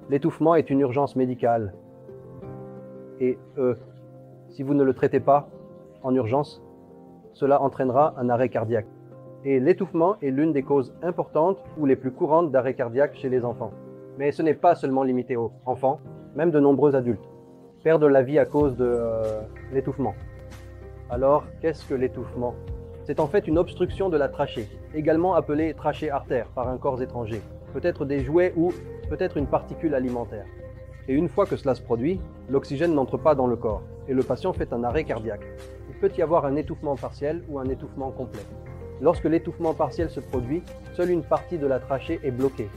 L'étouffement est une urgence médicale. Et si vous ne le traitez pas en urgence, cela entraînera un arrêt cardiaque. Et l'étouffement est l'une des causes importantes ou les plus courantes d'arrêt cardiaque chez les enfants. Mais ce n'est pas seulement limité aux enfants, même de nombreux adultes perdent la vie à cause de l'étouffement. Alors, qu'est-ce que l'étouffement? C'est en fait une obstruction de la trachée, également appelée trachée artère par un corps étranger, peut-être des jouets ou peut-être une particule alimentaire. Et une fois que cela se produit, l'oxygène n'entre pas dans le corps et le patient fait un arrêt cardiaque. Il peut y avoir un étouffement partiel ou un étouffement complet. Lorsque l'étouffement partiel se produit, seule une partie de la trachée est bloquée.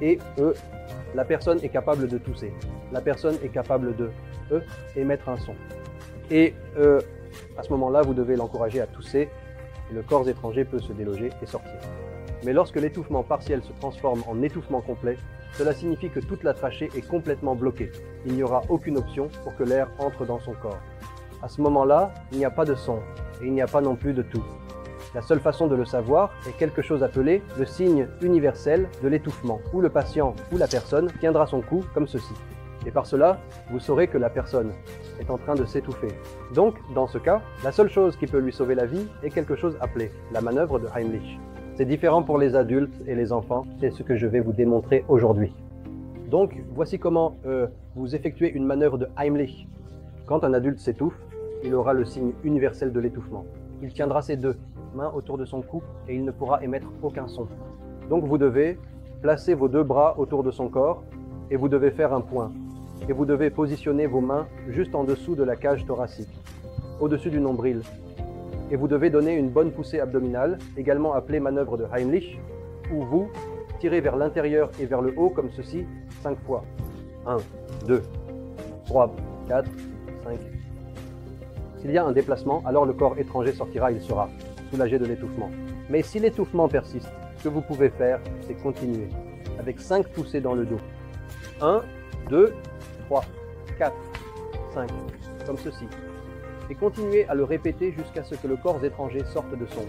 Et la personne est capable de tousser. La personne est capable de émettre un son. Et à ce moment-là, vous devez l'encourager à tousser. Et le corps étranger peut se déloger et sortir. Mais lorsque l'étouffement partiel se transforme en étouffement complet, cela signifie que toute la trachée est complètement bloquée. Il n'y aura aucune option pour que l'air entre dans son corps. À ce moment-là, il n'y a pas de son et il n'y a pas non plus de toux. La seule façon de le savoir est quelque chose appelé le signe universel de l'étouffement, où le patient ou la personne tiendra son cou comme ceci. Et par cela, vous saurez que la personne est en train de s'étouffer. Donc, dans ce cas, la seule chose qui peut lui sauver la vie est quelque chose appelé la manœuvre de Heimlich. C'est différent pour les adultes et les enfants, c'est ce que je vais vous démontrer aujourd'hui. Donc, voici comment vous effectuez une manœuvre de Heimlich. Quand un adulte s'étouffe, il aura le signe universel de l'étouffement. Il tiendra ses deux mains autour de son cou et il ne pourra émettre aucun son. Donc vous devez placer vos deux bras autour de son corps et vous devez faire un point. Et vous devez positionner vos mains juste en dessous de la cage thoracique, au-dessus du nombril. Et vous devez donner une bonne poussée abdominale, également appelée manœuvre de Heimlich, où vous tirez vers l'intérieur et vers le haut comme ceci 5 fois. 1, 2, 3, 4, 5. S'il y a un déplacement, alors le corps étranger sortira, il sera soulagé de l'étouffement. Mais si l'étouffement persiste, ce que vous pouvez faire, c'est continuer, avec 5 poussées dans le dos. 1, 2, 3, 4, 5, comme ceci. Et continuez à le répéter jusqu'à ce que le corps étranger sorte de son